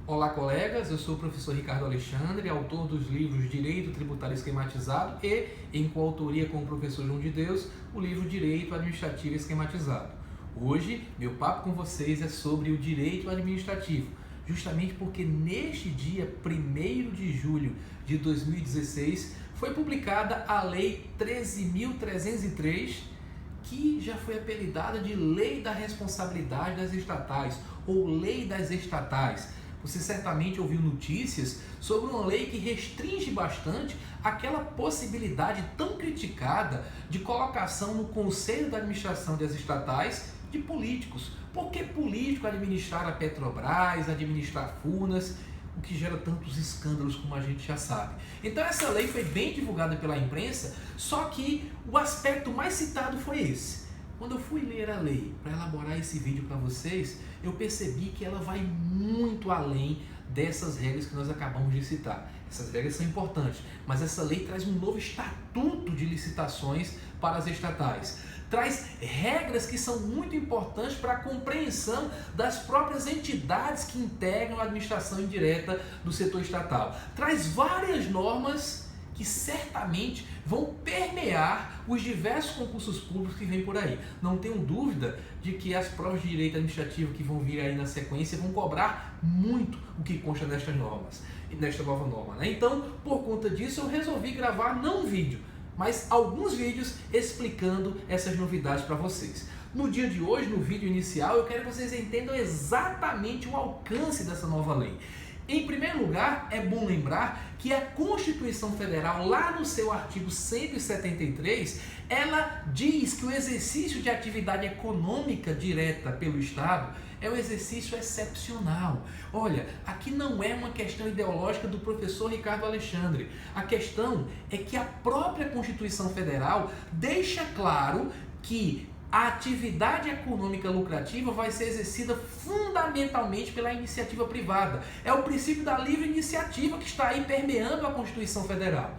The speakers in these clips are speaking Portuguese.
Olá, colegas, eu sou o professor Ricardo Alexandre, autor dos livros Direito Tributário Esquematizado e, em coautoria com o professor João de Deus, o livro Direito Administrativo Esquematizado. Hoje, meu papo com vocês é sobre o direito administrativo, justamente porque neste dia 1º de julho de 2016 foi publicada a Lei 13.303, que já foi apelidada de Lei da Responsabilidade das Estatais ou Lei das Estatais. Você certamente ouviu notícias sobre uma lei que restringe bastante aquela possibilidade tão criticada de colocação no Conselho de Administração das Estatais de políticos. Por que político administrar a Petrobras, administrar Furnas, o que gera tantos escândalos como a gente já sabe? Então essa lei foi bem divulgada pela imprensa, só que o aspecto mais citado foi esse. Quando eu fui ler a lei para elaborar esse vídeo para vocês, eu percebi que ela vai muito além dessas regras que nós acabamos de citar. Essas regras são importantes, mas essa lei traz um novo estatuto de licitações para as estatais. Traz regras que são muito importantes para a compreensão das próprias entidades que integram a administração indireta do setor estatal. Traz várias normas que certamente vão permear os diversos concursos públicos que vêm por aí. Não tenho dúvida de que as provas de direito administrativo que vão vir aí na sequência vão cobrar muito o que consta nestas normas, nesta nova norma, né? Então, por conta disso, eu resolvi gravar não um vídeo, mas alguns vídeos explicando essas novidades para vocês. No dia de hoje, no vídeo inicial, eu quero que vocês entendam exatamente o alcance dessa nova lei. Em primeiro lugar, é bom lembrar que a Constituição Federal, lá no seu artigo 173, ela diz que o exercício de atividade econômica direta pelo Estado é um exercício excepcional. Olha, aqui não é uma questão ideológica do professor Ricardo Alexandre. A questão é que a própria Constituição Federal deixa claro que a atividade econômica lucrativa vai ser exercida fundamentalmente pela iniciativa privada. É o princípio da livre iniciativa que está aí permeando a Constituição Federal.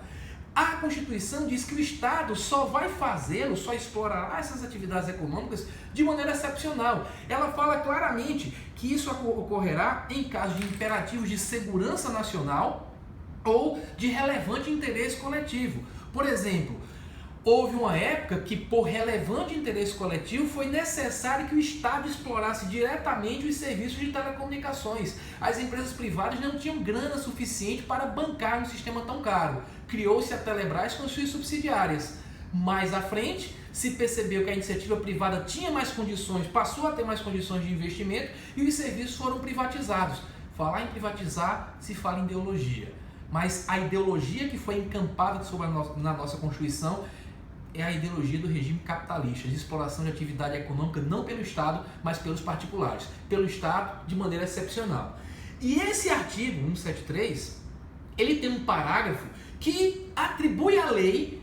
A Constituição diz que o Estado só vai fazê-lo, só explorará essas atividades econômicas de maneira excepcional. Ela fala claramente que isso ocorrerá em caso de imperativos de segurança nacional ou de relevante interesse coletivo. Por exemplo, houve uma época que, por relevante interesse coletivo, foi necessário que o Estado explorasse diretamente os serviços de telecomunicações. As empresas privadas não tinham grana suficiente para bancar um sistema tão caro. Criou-se a Telebrás com suas subsidiárias. Mais à frente, se percebeu que a iniciativa privada tinha mais condições, passou a ter mais condições de investimento e os serviços foram privatizados. Falar em privatizar se fala em ideologia. Mas a ideologia que foi encampada na nossa Constituição é a ideologia do regime capitalista, de exploração de atividade econômica não pelo Estado, mas pelos particulares. Pelo Estado, de maneira excepcional. E esse artigo 173, ele tem um parágrafo que atribui à lei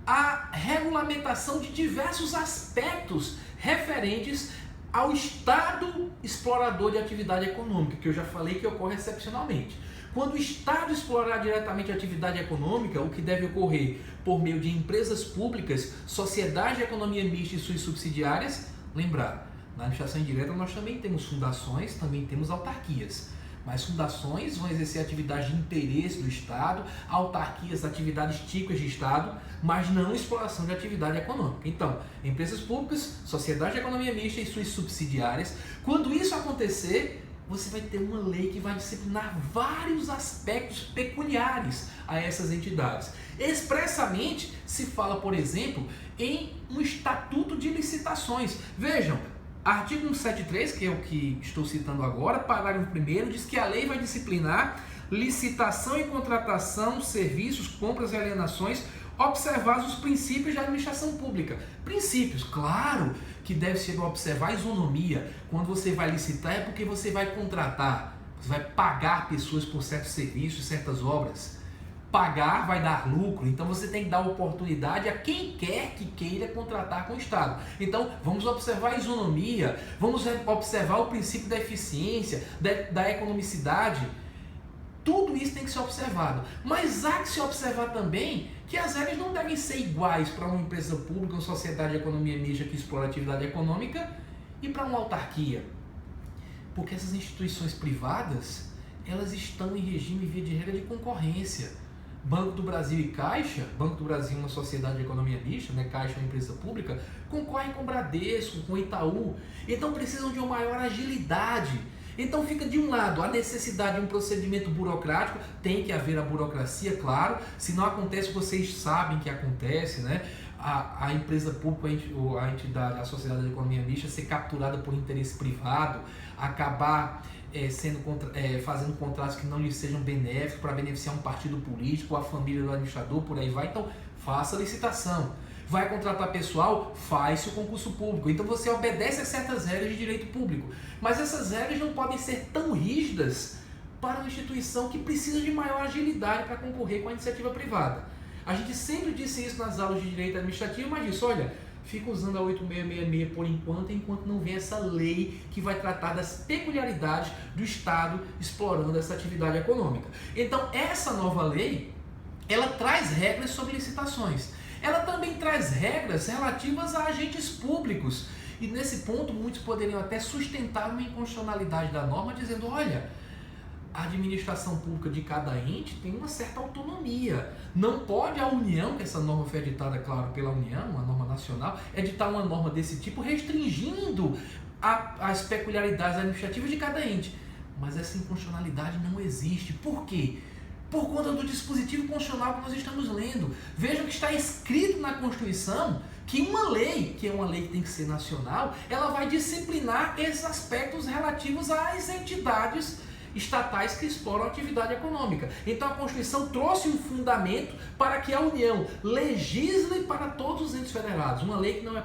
a regulamentação de diversos aspectos referentes ao Estado explorador de atividade econômica, que eu já falei que ocorre excepcionalmente. Quando o Estado explorar diretamente a atividade econômica, o que deve ocorrer por meio de empresas públicas, sociedade de economia mista e suas subsidiárias, lembrar, na administração indireta nós também temos fundações, também temos autarquias. Mas fundações vão exercer atividade de interesse do Estado, autarquias, atividades típicas de Estado, mas não exploração de atividade econômica. Então, empresas públicas, sociedade de economia mista e suas subsidiárias, quando isso acontecer, você vai ter uma lei que vai disciplinar vários aspectos peculiares a essas entidades. Expressamente se fala, por exemplo, em um estatuto de licitações. Vejam, artigo 173, que é o que estou citando agora, parágrafo 1º, diz que a lei vai disciplinar licitação e contratação, serviços, compras e alienações, observados os princípios da administração pública. Princípios, claro, que deve ser observar a isonomia. Quando você vai licitar é porque você vai contratar, você vai pagar pessoas por certos serviços, certas obras. Pagar vai dar lucro, então você tem que dar oportunidade a quem quer que queira contratar com o Estado. Então vamos observar a isonomia, vamos observar o princípio da eficiência, da economicidade. Tudo isso tem que ser observado, mas há que se observar também que as regras não devem ser iguais para uma empresa pública, uma sociedade de economia mista que explora atividade econômica e para uma autarquia. Porque essas instituições privadas, elas estão em regime, via de regra, de concorrência. Banco do Brasil e Caixa, Banco do Brasil é uma sociedade de economia mista, né? Caixa é uma empresa pública, concorrem com o Bradesco, com o Itaú, então precisam de uma maior agilidade. Então fica de um lado a necessidade de um procedimento burocrático, tem que haver a burocracia, claro, se não acontece, vocês sabem que acontece, né? A empresa pública, a entidade, a sociedade de economia mista ser capturada por interesse privado, acabar fazendo contratos que não lhes sejam benéficos para beneficiar um partido político, a família do administrador, por aí vai. Então faça a licitação. Vai contratar pessoal, faz o concurso público. Então você obedece a certas regras de direito público. Mas essas regras não podem ser tão rígidas para uma instituição que precisa de maior agilidade para concorrer com a iniciativa privada. A gente sempre disse isso nas aulas de direito administrativo, mas disse, olha, fica usando a 8666 por enquanto não vem essa lei que vai tratar das peculiaridades do Estado explorando essa atividade econômica. Então essa nova lei, ela traz regras sobre licitações. Ela também traz regras relativas a agentes públicos. E nesse ponto, muitos poderiam até sustentar uma inconstitucionalidade da norma, dizendo, olha, a administração pública de cada ente tem uma certa autonomia. Não pode a União, que essa norma foi editada, claro, pela União, uma norma nacional, editar uma norma desse tipo, restringindo as peculiaridades administrativas de cada ente. Mas essa inconstitucionalidade não existe. Por quê? Por conta do dispositivo constitucional que nós estamos lendo. Vejam que está escrito na Constituição que uma lei, que é uma lei que tem que ser nacional, ela vai disciplinar esses aspectos relativos às entidades estatais que exploram a atividade econômica. Então a Constituição trouxe um fundamento para que a União legisle para todos os entes federados. Uma lei que não é,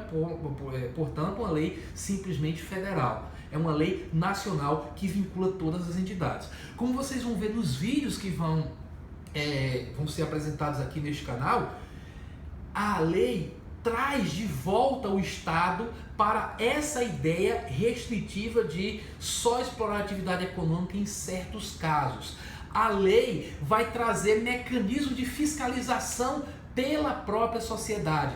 portanto, uma lei simplesmente federal. É uma lei nacional que vincula todas as entidades. Como vocês vão ver nos vídeos que vão ser apresentados aqui neste canal, a lei traz de volta o Estado para essa ideia restritiva de só explorar a atividade econômica em certos casos. A lei vai trazer mecanismos de fiscalização pela própria sociedade,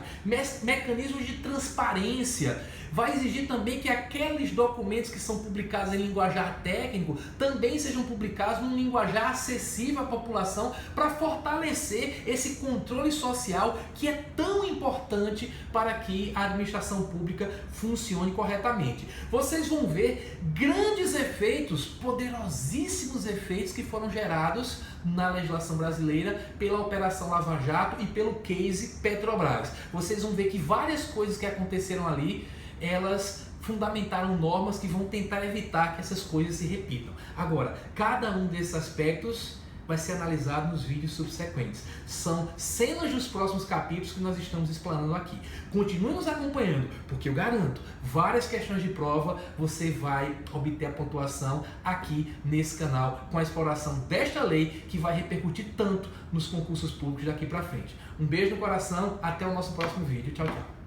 mecanismos de transparência. Vai exigir também que aqueles documentos que são publicados em linguajar técnico também sejam publicados num linguajar acessível à população para fortalecer esse controle social que é tão importante para que a administração pública funcione corretamente. Vocês vão ver grandes efeitos, poderosíssimos efeitos que foram gerados na legislação brasileira pela Operação Lava Jato e pelo case Petrobras. Vocês vão ver que várias coisas que aconteceram ali, elas fundamentaram normas que vão tentar evitar que essas coisas se repitam. Agora, cada um desses aspectos vai ser analisado nos vídeos subsequentes. São cenas dos próximos capítulos que nós estamos explanando aqui. Continue nos acompanhando, porque eu garanto, várias questões de prova você vai obter a pontuação aqui nesse canal com a exploração desta lei que vai repercutir tanto nos concursos públicos daqui para frente. Um beijo no coração, até o nosso próximo vídeo. Tchau, tchau.